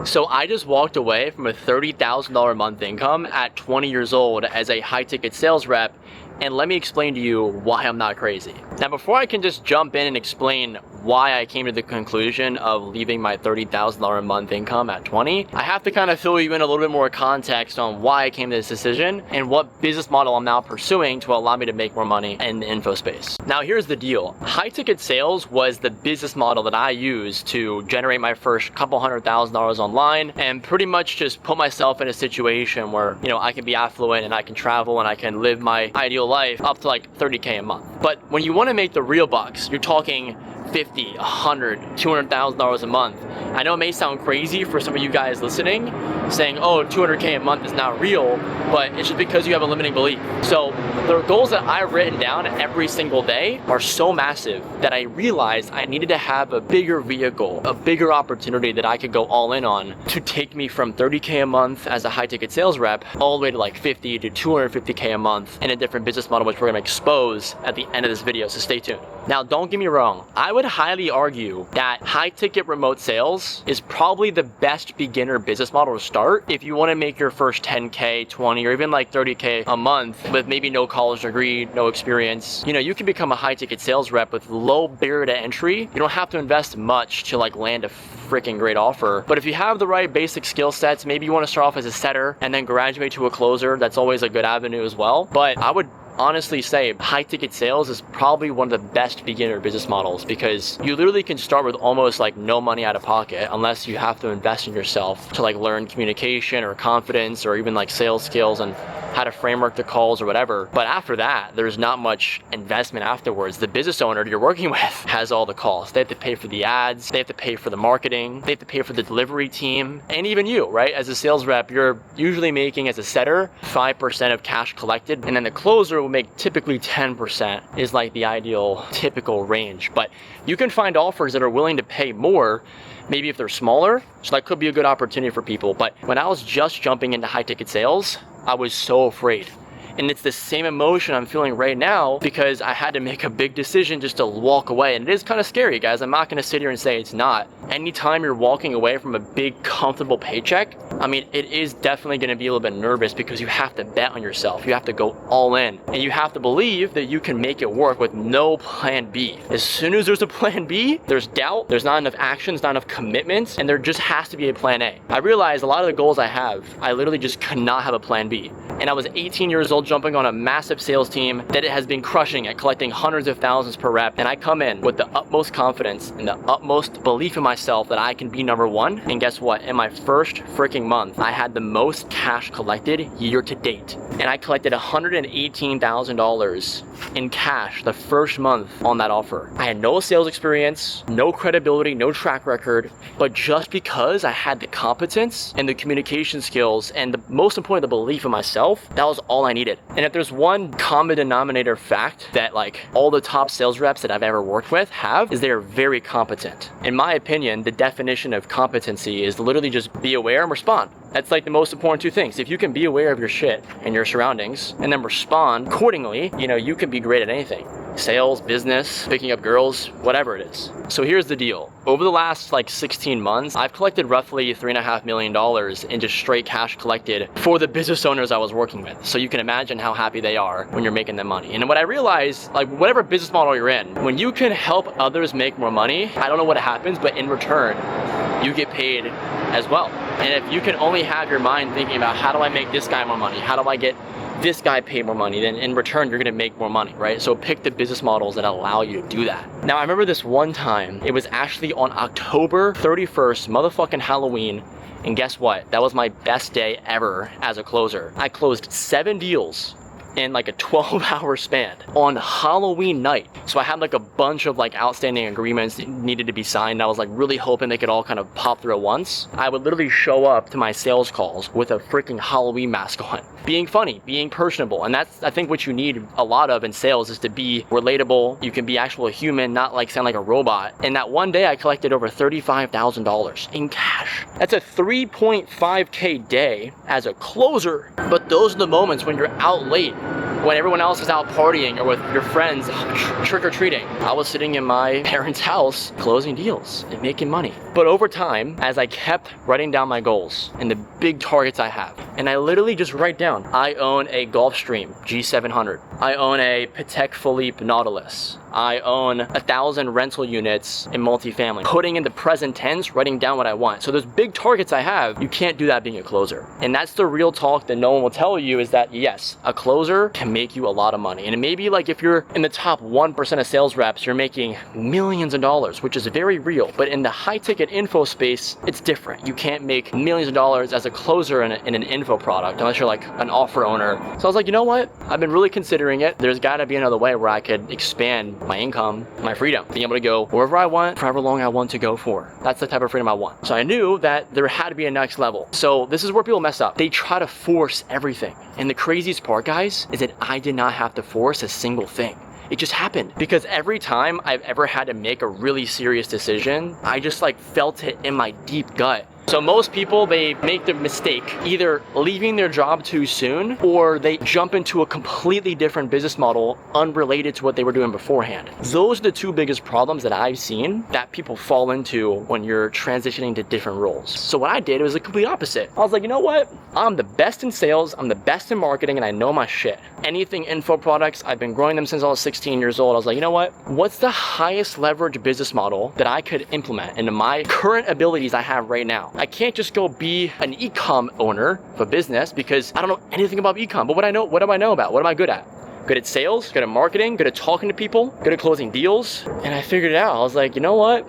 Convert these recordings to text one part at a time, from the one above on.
So I just walked away from a $30,000 a month income at 20 years old as a high ticket sales rep, and let me explain to you why I'm not crazy. Now, before I can just jump in and explain why I came to the conclusion of leaving my $30,000 a month income at 20, I have to kind of fill you in a little bit more context on why I came to this decision and what business model I'm now pursuing to allow me to make more money in the info space. Now, here's the deal. High ticket sales was the business model that I used to generate my first couple $100,000 online and pretty much just put myself in a situation where, I can be affluent and I can travel and I can live my ideal life up to like 30K a month. But when you want to make the real bucks, you're talking $50, $100, $200,000 a month. I know it may sound crazy for some of you guys listening, saying, oh, 200K a month is not real, but it's just because you have a limiting belief. So the goals that I've written down every single day are so massive that I realized I needed to have a bigger vehicle, a bigger opportunity that I could go all in on to take me from 30K a month as a high ticket sales rep all the way to like 50 to 250K a month in a different business model, which we're gonna expose at the end of this video, so stay tuned. Now, don't get me wrong. I would highly argue that high ticket remote sales is probably the best beginner business model to start if you want to make your first 10K, 20, or even like 30K a month with maybe no college degree, no experience. You can become a high ticket sales rep with low barrier to entry. You don't have to invest much to like land a freaking great offer. But if you have the right basic skill sets, maybe you want to start off as a setter and then graduate to a closer. That's always a good avenue as well. But I would honestly say high ticket sales is probably one of the best beginner business models because you literally can start with almost like no money out of pocket unless you have to invest in yourself to like learn communication or confidence or even like sales skills and how to framework the calls or whatever. But after that, there's not much investment afterwards. The business owner you're working with has all the costs. They have to pay for the ads, they have to pay for the marketing, they have to pay for the delivery team, and even you, right? As a sales rep, you're usually making as a setter 5% of cash collected, and then the closer will make typically 10% is like the ideal typical range. But you can find offers that are willing to pay more, maybe if they're smaller, so that could be a good opportunity for people. But when I was just jumping into high ticket sales, I was so afraid. And it's the same emotion I'm feeling right now because I had to make a big decision just to walk away. And it is kind of scary, guys. I'm not going to sit here and say it's not. Anytime you're walking away from a big, comfortable paycheck, it is definitely going to be a little bit nervous because you have to bet on yourself. You have to go all in. And you have to believe that you can make it work with no plan B. As soon as there's a plan B, there's doubt, there's not enough actions, not enough commitments, and there just has to be a plan A. I realized a lot of the goals I have, I literally just could not have a plan B. And I was 18 years old jumping on a massive sales team that it has been crushing at collecting hundreds of thousands per rep. And I come in with the utmost confidence and the utmost belief in myself that I can be number one. And guess what? In my first freaking month, I had the most cash collected year to date. And I collected $118,000 in cash the first month on that offer. I had no sales experience, no credibility, no track record, but just because I had the competence and the communication skills and the most important, the belief in myself, that was all I needed. And if there's one common denominator fact that like all the top sales reps that I've ever worked with have, is they're very competent. In my opinion, the definition of competency is literally just be aware and respond. That's like the most important two things. If you can be aware of your shit and your surroundings and then respond accordingly, you can be great at anything. Sales, business, picking up girls, whatever it is. So here's the deal. Over the last 16 months, I've collected roughly $3.5 million in just straight cash collected for the business owners I was working with. So you can imagine how happy they are when you're making them money. And what I realized, whatever business model you're in, when you can help others make more money, I don't know what happens, but in return, you get paid as well. And if you can only have your mind thinking about how do I make this guy more money? How do I get this guy paid more money? Then in return, you're gonna make more money, right? So pick the business models that allow you to do that. Now, I remember this one time, it was actually on October 31st, motherfucking Halloween. And guess what? That was my best day ever as a closer. I closed 7 deals in like a 12-hour span on Halloween night. So I had like a bunch of like outstanding agreements that needed to be signed. I was like really hoping they could all kind of pop through at once. I would literally show up to my sales calls with a freaking Halloween mask on, being funny, being personable. And that's, I think, what you need a lot of in sales, is to be relatable. You can be actual human, not like sound like a robot. And that one day I collected over $35,000 in cash. That's a 3.5K day as a closer. But those are the moments when you're out late when everyone else was out partying or with your friends trick-or-treating, I was sitting in my parents' house closing deals and making money. But over time, as I kept writing down my goals and the big targets I have, and I literally just write down, I own a Gulfstream G700. I own a Patek Philippe Nautilus. I own 1,000 rental units in multifamily. Putting in the present tense, writing down what I want. So those big targets I have, you can't do that being a closer. And that's the real talk that no one will tell you, is that yes, a closer can make you a lot of money. And it may be like if you're in the top 1% of sales reps, you're making millions of dollars, which is very real. But in the high ticket info space, it's different. You can't make millions of dollars as a closer in an info product unless you're like an offer owner. So I was like, you know what? I've been really considering it. There's gotta be another way where I could expand my income, my freedom, being able to go wherever I want, for however long I want to go for. That's the type of freedom I want. So I knew that there had to be a next level. So this is where people mess up. They try to force everything. And the craziest part, guys, is that I did not have to force a single thing. It just happened. Because every time I've ever had to make a really serious decision, I just like felt it in my deep gut. So most people, they make the mistake either leaving their job too soon, or they jump into a completely different business model unrelated to what they were doing beforehand. Those are the two biggest problems that I've seen that people fall into when you're transitioning to different roles. So what I did was the complete opposite. I was like, you know what? I'm the best in sales, I'm the best in marketing, and I know my shit. Anything info products, I've been growing them since I was 16 years old. I was like, you know what? What's the highest leverage business model that I could implement into my current abilities I have right now? I can't just go be an e-com owner of a business because I don't know anything about e-com. But what do I know about? What am I good at? Good at sales, good at marketing, good at talking to people, good at closing deals. And I figured it out. I was like, you know what?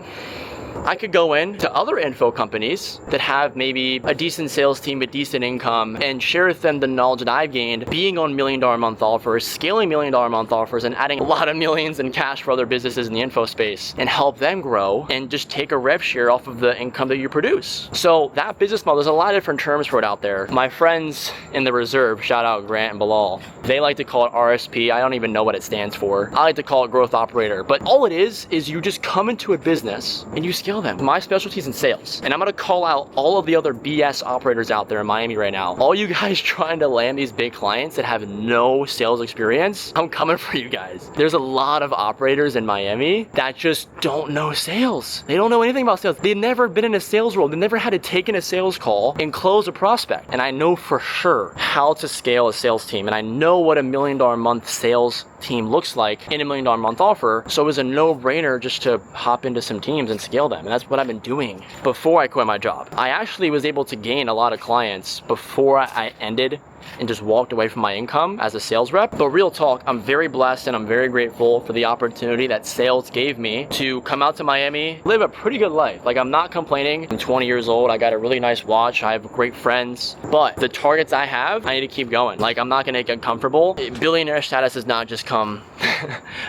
I could go in to other info companies that have maybe a decent sales team, a decent income, and share with them the knowledge that I've gained being on $1 million a month offers, scaling $1 million a month offers, and adding a lot of millions in cash for other businesses in the info space, and help them grow and just take a rev share off of the income that you produce. So that business model, there's a lot of different terms for it out there. My friends in the reserve, shout out Grant and Bilal, they like to call it RSP. I don't even know what it stands for. I like to call it growth operator. But all it is you just come into a business and you scale them. My specialty is in sales, and I'm gonna call out all of the other BS operators out there in Miami right now. All you guys trying to land these big clients that have no sales experience, I'm coming for you guys. There's a lot of operators in Miami that just don't know sales. They don't know anything about sales. They've never been in a sales role. They've never had to take in a sales call and close a prospect. And I know for sure how to scale a sales team, and I know what a $1 million a month sales team looks like in a $1 million a month offer. So it was a no-brainer just to hop into some teams and scale them. And that's what I've been doing before I quit my job. I actually was able to gain a lot of clients before I ended and just walked away from my income as a sales rep. But real talk, I'm very blessed and I'm very grateful for the opportunity that sales gave me to come out to Miami, live a pretty good life. Like, I'm not complaining. I'm 20 years old. I got a really nice watch. I have great friends, but the targets I have, I need to keep going. Like, I'm not gonna get comfortable. Billionaire status does not just come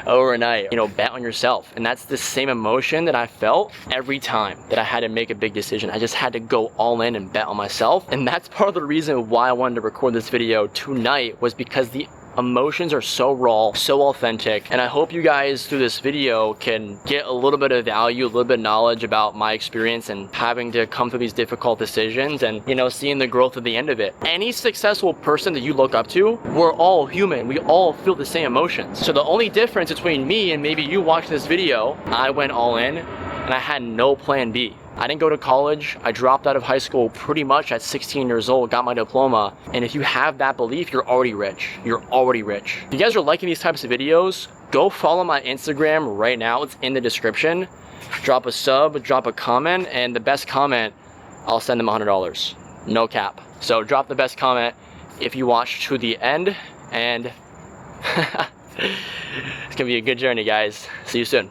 overnight. You know, bet on yourself. And that's the same emotion that I felt every time that I had to make a big decision. I just had to go all in and bet on myself. And that's part of the reason why I wanted to record this video tonight, was because the emotions are so raw, so authentic, and I hope you guys through this video can get a little bit of value, a little bit of knowledge about my experience and having to come through these difficult decisions and, you know, seeing the growth at the end of it. Any successful person that you look up to, we're all human. We all feel the same emotions. So the only difference between me and maybe you watching this video, I went all in and I had no plan B. I didn't go to college. I dropped out of high school pretty much at 16 years old, got my diploma. And if you have that belief, you're already rich. You're already rich. If you guys are liking these types of videos, go follow my Instagram right now. It's in the description. Drop a sub, drop a comment, and the best comment, I'll send them $100. No cap. So drop the best comment if you watch to the end, and it's gonna be a good journey, guys. See you soon.